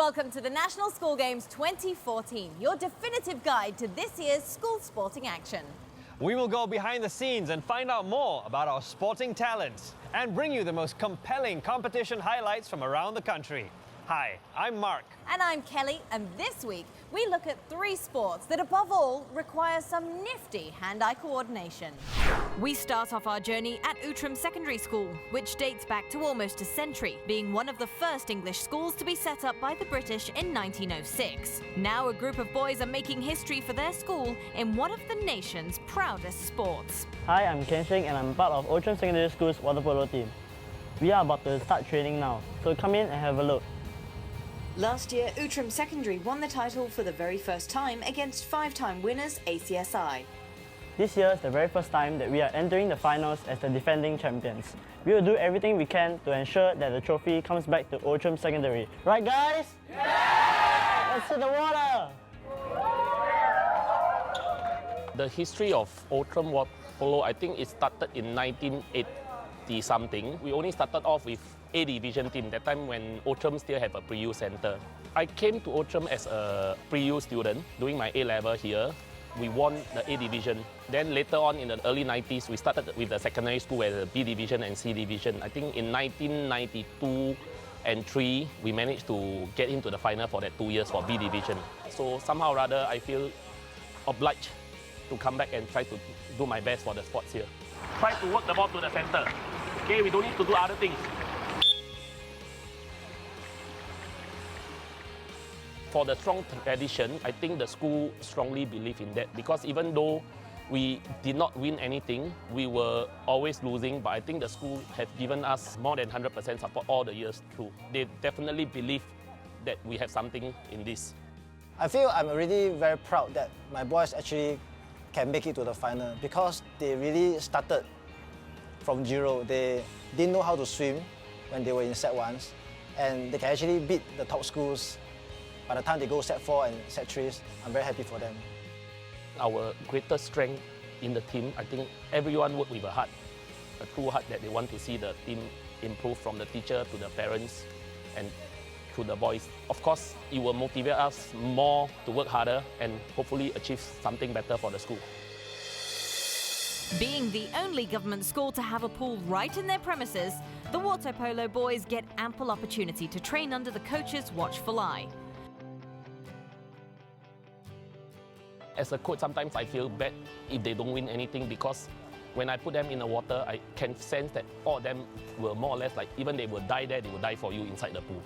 Welcome to the National School Games 2014, your definitive guide to this year's school sporting action. We will go behind the scenes and find out more about our sporting talents and bring you the most compelling competition highlights from around the country. Hi, I'm Mark. And I'm Kelly, and this week we look at 3 sports that above all require some nifty hand-eye coordination. We start off our journey at Outram Secondary School, which dates back to almost a century, being one of the first English schools to be set up by the British in 1906. Now a group of boys are making history for their school in one of the nation's proudest sports. Hi, I'm Ken Sheng and I'm part of Outram Secondary School's water polo team. We are about to start training now, so come in and have a look. Last year, Outram Secondary won the title for the very first time against 5-time winners ACSI. This year is the very first time that we are entering the finals as the defending champions. We will do everything we can to ensure that the trophy comes back to Outram Secondary. Right, guys? Yeah! Let's hit the water! The history of Outram water polo, I think it started in 1980-something. We only started off with A division team, that time when Outram still have a pre-U center. I came to Outram as a pre-U student, doing my A-level here. We won the A division. Then later on in the early 90s, we started with the secondary school as a B division and C division. I think in 1992 and 3, we managed to get into the final for that 2 years for B division. So somehow or other, I feel obliged to come back and try to do my best for the sports here. Try to work the ball to the center. Okay, we don't need to do other things. For the strong tradition, I think the school strongly believe in that, because even though we did not win anything, we were always losing, but I think the school have given us more than 100% support all the years through. They definitely believe that we have something in this. I feel I'm really very proud that my boys actually can make it to the final, because they really started from zero. They didn't know how to swim when they were in set 1s, and they can actually beat the top schools. By the time they go set 4 and set 3s, I'm very happy for them. Our greatest strength in the team, I think everyone work with a heart, a true heart that they want to see the team improve, from the teacher to the parents and to the boys. Of course, it will motivate us more to work harder and hopefully achieve something better for the school. Being the only government school to have a pool right in their premises, the water polo boys get ample opportunity to train under the coach's watchful eye. As a coach, sometimes I feel bad if they don't win anything, because when I put them in the water, I can sense that all of them will more or less, like, even they will die there, they will die for you inside the pool.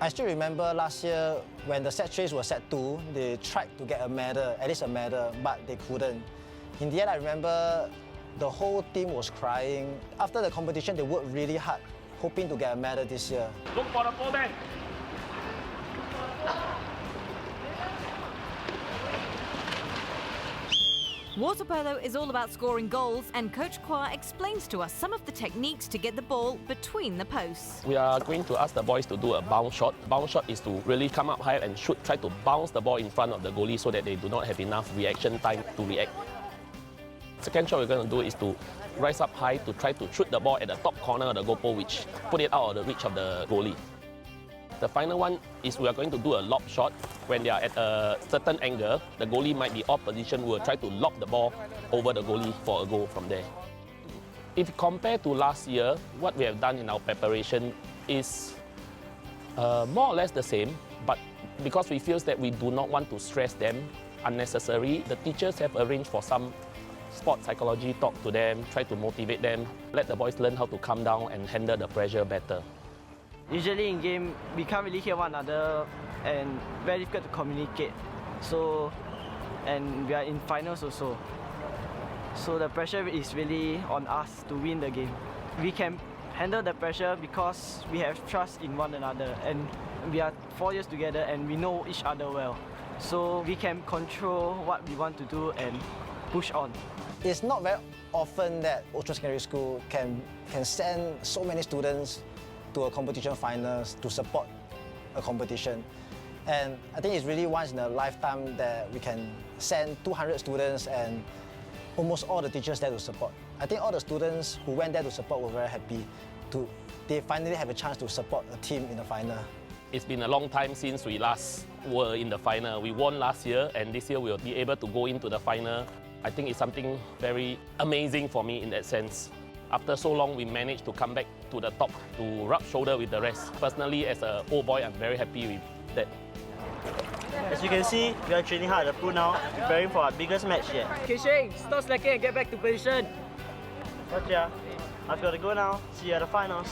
I still remember last year when the set 3s were set 2, they tried to get a medal, at least a medal, but they couldn't. In the end, I remember the whole team was crying. After the competition, they worked really hard, hoping to get a medal this year. Look for the pole man. Water polo is all about scoring goals, and Coach Kwa explains to us some of the techniques to get the ball between the posts. We are going to ask the boys to do a bounce shot. Bounce shot is to really come up high and shoot, try to bounce the ball in front of the goalie so that they do not have enough reaction time to react. Second shot we're going to do is to rise up high to try to shoot the ball at the top corner of the goalpost, which put it out of the reach of the goalie. The final one is we are going to do a lob shot. When they are at a certain angle, the goalie might be off position. We'll try to lob the ball over the goalie for a goal from there. If you compare to last year, what we have done in our preparation is more or less the same, but because we feel that we do not want to stress them unnecessarily, the teachers have arranged for some sport psychology talk to them, try to motivate them, let the boys learn how to calm down and handle the pressure better. Usually in game, we can't really hear one another and very difficult to communicate. And we are in finals also. So the pressure is really on us to win the game. We can handle the pressure because we have trust in one another, and we are 4 years together and we know each other well. So we can control what we want to do and push on. It's not very often that Outram Secondary School can send so many students to a competition finals to support a competition. And I think it's really once in a lifetime that we can send 200 students and almost all the teachers there to support. I think all the students who went there to support were very happy. They finally have a chance to support a team in the final. It's been a long time since we last were in the final. We won last year, and this year we'll be able to go into the final. I think it's something very amazing for me in that sense. After so long, we managed to come back to the top to rub shoulder with the rest. Personally, as an old boy, I'm very happy with that. As you can see, we are training hard at the pool now, preparing for our biggest match yet. Okay, Shane, stop slacking and get back to position. Gotcha. I've got to go now. See you at the finals.